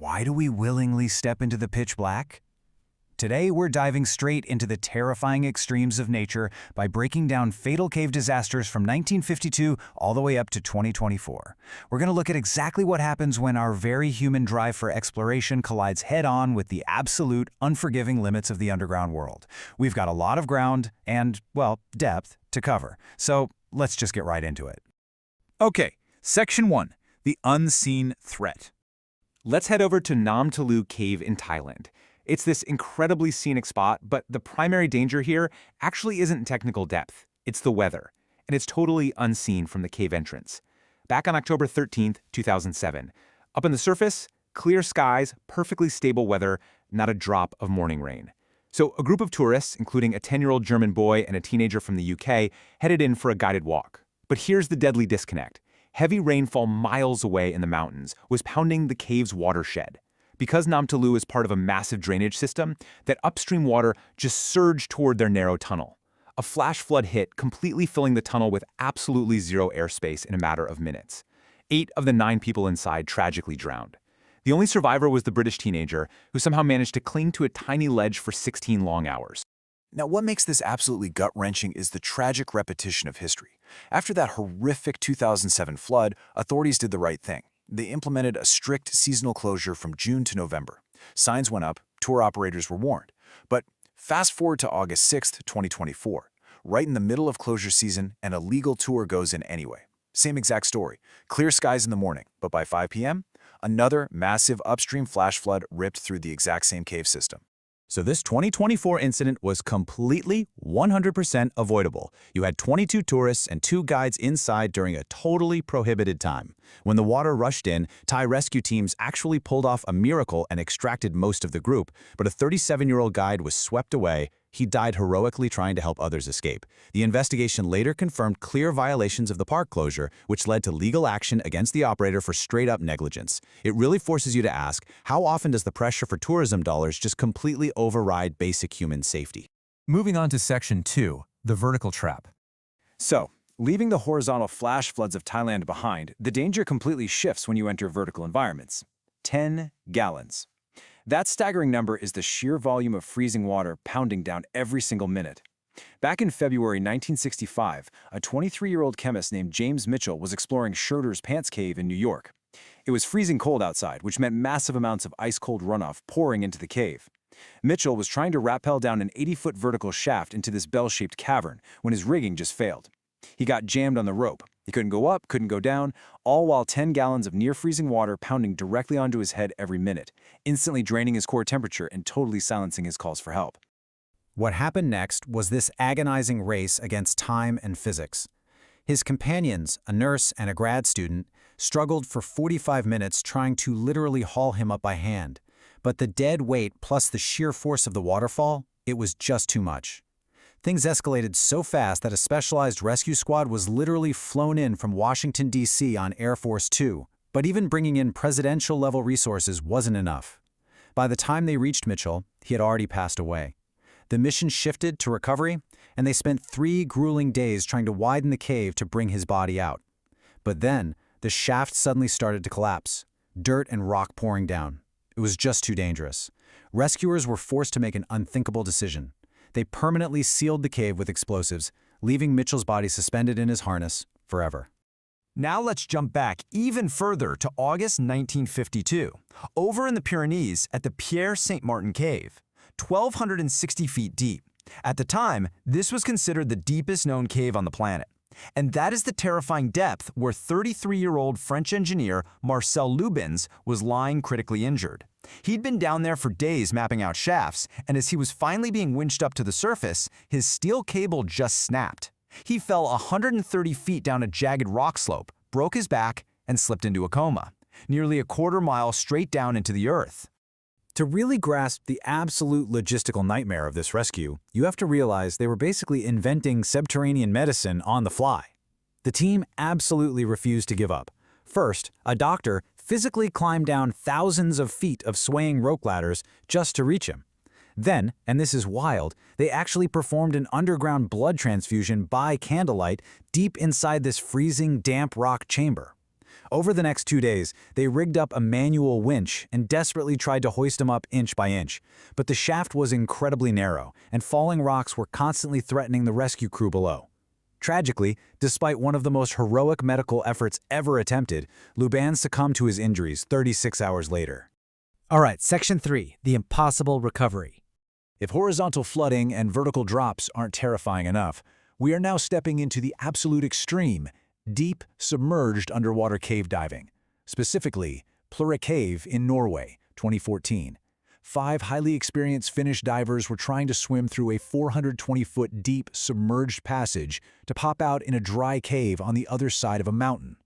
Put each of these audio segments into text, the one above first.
Why do we willingly step into the pitch black? Today, we're diving straight into the terrifying extremes of nature by breaking down fatal cave disasters from 1952 all the way up to 2024. We're going to look at exactly what happens when our very human drive for exploration collides head-on with the absolute, unforgiving limits of the underground world. We've got a lot of ground and, well, depth to cover. So let's just get right into it. Okay, Section 1, the unseen threat. Let's head over to Nam Tolu Cave in Thailand. It's this incredibly scenic spot, but the primary danger here actually isn't technical depth. It's the weather, and it's totally unseen from the cave entrance. Back on October 13th, 2007, up on the surface, clear skies, perfectly stable weather, not a drop of morning rain. So a group of tourists, including a 10-year-old German boy and a teenager from the UK, headed in for a guided walk. But here's the deadly disconnect. Heavy rainfall miles away in the mountains was pounding the cave's watershed. Because Nam Tolu is part of a massive drainage system, that upstream water just surged toward their narrow tunnel. A flash flood hit, completely filling the tunnel with absolutely zero airspace in a matter of minutes. 8 of the 9 people inside tragically drowned. The only survivor was the British teenager, who somehow managed to cling to a tiny ledge for 16 long hours. Now, what makes this absolutely gut-wrenching is the tragic repetition of history. After that horrific 2007 flood, authorities did the right thing. They implemented a strict seasonal closure from June to November. Signs went up, tour operators were warned. But fast forward to August 6, 2024, right in the middle of closure season, and a legal tour goes in anyway. Same exact story. Clear skies in the morning, but by 5 p.m., another massive upstream flash flood ripped through the exact same cave system. So this 2024 incident was completely 100% avoidable. You had 22 tourists and 2 guides inside during a totally prohibited time. When the water rushed in, Thai rescue teams actually pulled off a miracle and extracted most of the group, but a 37-year-old guide was swept away. He died heroically trying to help others escape. The investigation later confirmed clear violations of the park closure, which led to legal action against the operator for straight-up negligence. It really forces you to ask, how often does the pressure for tourism dollars just completely override basic human safety? Moving on to Section 2, the vertical trap. So, leaving the horizontal flash floods of Thailand behind, the danger completely shifts when you enter vertical environments. 10 gallons. That staggering number is the sheer volume of freezing water pounding down every single minute. Back in February 1965, a 23-year-old chemist named James Mitchell was exploring Schroeder's Pants Cave in New York. It was freezing cold outside, which meant massive amounts of ice-cold runoff pouring into the cave. Mitchell was trying to rappel down an 80-foot vertical shaft into this bell-shaped cavern when his rigging just failed. He got jammed on the rope. He couldn't go up, couldn't go down, all while 10 gallons of near-freezing water pounding directly onto his head every minute, instantly draining his core temperature and totally silencing his calls for help. What happened next was this agonizing race against time and physics. His companions, a nurse and a grad student, struggled for 45 minutes trying to literally haul him up by hand. But the dead weight plus the sheer force of the waterfall, it was just too much. Things escalated so fast that a specialized rescue squad was literally flown in from Washington, D.C. on Air Force 2, but even bringing in presidential-level resources wasn't enough. By the time they reached Mitchell, he had already passed away. The mission shifted to recovery, and they spent 3 grueling days trying to widen the cave to bring his body out. But then, the shaft suddenly started to collapse, dirt and rock pouring down. It was just too dangerous. Rescuers were forced to make an unthinkable decision. They permanently sealed the cave with explosives, leaving Mitchell's body suspended in his harness forever. Now let's jump back even further to August 1952, over in the Pyrenees at the Pierre Saint Martin Cave, 1,260 feet deep. At the time, this was considered the deepest known cave on the planet. And that is the terrifying depth where 33-year-old French engineer Marcel Lubins was lying critically injured. He'd been down there for days mapping out shafts, and as he was finally being winched up to the surface, his steel cable just snapped. He fell 130 feet down a jagged rock slope, broke his back, and slipped into a coma, nearly a quarter mile straight down into the earth. To really grasp the absolute logistical nightmare of this rescue, you have to realize they were basically inventing subterranean medicine on the fly. The team absolutely refused to give up. First, a doctor physically climbed down thousands of feet of swaying rope ladders just to reach him. Then, and this is wild, they actually performed an underground blood transfusion by candlelight deep inside this freezing, damp rock chamber. Over the next 2 days, they rigged up a manual winch and desperately tried to hoist him up inch by inch. But the shaft was incredibly narrow, and falling rocks were constantly threatening the rescue crew below. Tragically, despite one of the most heroic medical efforts ever attempted, Luban succumbed to his injuries 36 hours later. All right, Section 3, the impossible recovery. If horizontal flooding and vertical drops aren't terrifying enough, we are now stepping into the absolute extreme, deep, submerged underwater cave diving. Specifically, Plura Cave in Norway, 2014. 5 highly experienced Finnish divers were trying to swim through a 420-foot deep, submerged passage to pop out in a dry cave on the other side of a mountain.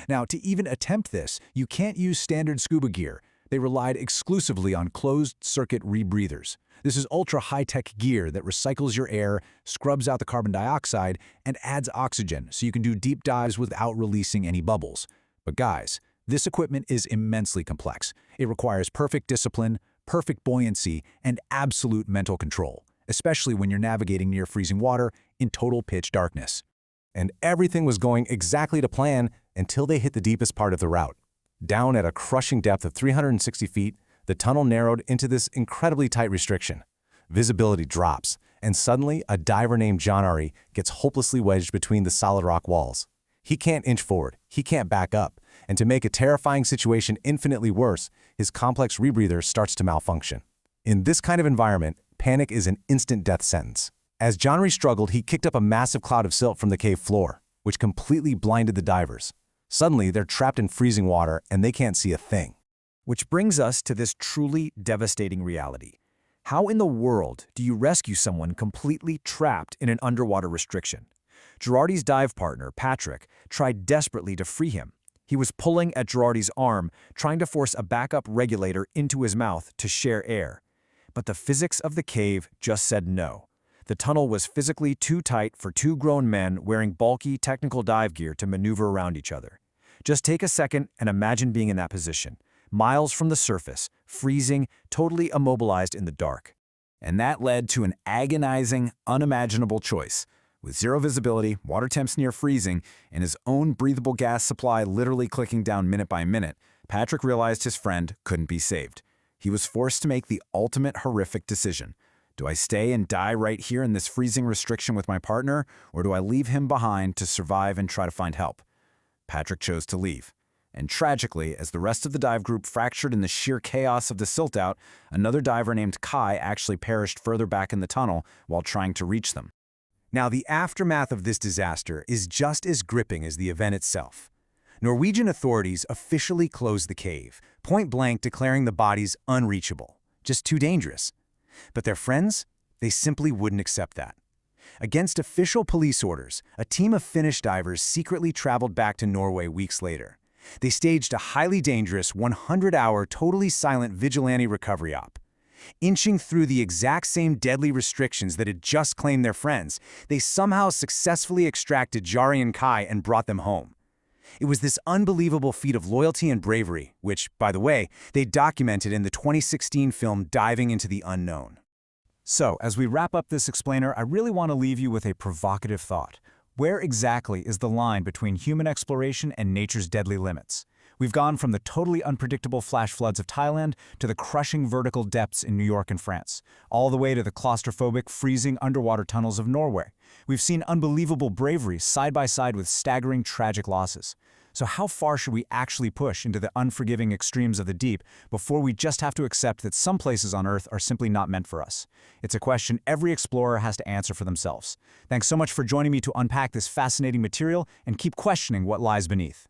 Now, to even attempt this, you can't use standard scuba gear. They relied exclusively on closed-circuit rebreathers. This is ultra-high-tech gear that recycles your air, scrubs out the carbon dioxide, and adds oxygen so you can do deep dives without releasing any bubbles. But guys, this equipment is immensely complex. It requires perfect discipline, perfect buoyancy, and absolute mental control, especially when you're navigating near freezing water in total pitch darkness. And everything was going exactly to plan until they hit the deepest part of the route. Down at a crushing depth of 360 feet, the tunnel narrowed into this incredibly tight restriction. Visibility drops, and suddenly a diver named John Ari gets hopelessly wedged between the solid rock walls. He can't inch forward, he can't back up, and to make a terrifying situation infinitely worse, his complex rebreather starts to malfunction. In this kind of environment, panic is an instant death sentence. As John Ari struggled, he kicked up a massive cloud of silt from the cave floor, which completely blinded the divers. Suddenly, they're trapped in freezing water and they can't see a thing. Which brings us to this truly devastating reality. How in the world do you rescue someone completely trapped in an underwater restriction? Girardi's dive partner, Patrick, tried desperately to free him. He was pulling at Girardi's arm, trying to force a backup regulator into his mouth to share air. But the physics of the cave just said no. The tunnel was physically too tight for 2 grown men wearing bulky technical dive gear to maneuver around each other. Just take a second and imagine being in that position, miles from the surface, freezing, totally immobilized in the dark. And that led to an agonizing, unimaginable choice. With zero visibility, water temps near freezing, and his own breathable gas supply literally clicking down minute by minute, Patrick realized his friend couldn't be saved. He was forced to make the ultimate horrific decision. Do I stay and die right here in this freezing restriction with my partner, or do I leave him behind to survive and try to find help? Patrick chose to leave. And tragically, as the rest of the dive group fractured in the sheer chaos of the silt out, another diver named Kai actually perished further back in the tunnel while trying to reach them. Now, the aftermath of this disaster is just as gripping as the event itself. Norwegian authorities officially closed the cave, point-blank declaring the bodies unreachable, just too dangerous. But their friends, they simply wouldn't accept that. Against official police orders, a team of Finnish divers secretly traveled back to Norway weeks later. They staged a highly dangerous 100-hour, totally silent vigilante recovery op. Inching through the exact same deadly restrictions that had just claimed their friends, they somehow successfully extracted Jari and Kai and brought them home. It was this unbelievable feat of loyalty and bravery, which, by the way, they documented in the 2016 film Diving into the Unknown. So, as we wrap up this explainer, I really want to leave you with a provocative thought. Where exactly is the line between human exploration and nature's deadly limits? We've gone from the totally unpredictable flash floods of Thailand to the crushing vertical depths in New York and France, all the way to the claustrophobic, freezing underwater tunnels of Norway. We've seen unbelievable bravery side by side with staggering, tragic losses. So how far should we actually push into the unforgiving extremes of the deep before we just have to accept that some places on Earth are simply not meant for us? It's a question every explorer has to answer for themselves. Thanks so much for joining me to unpack this fascinating material and keep questioning what lies beneath.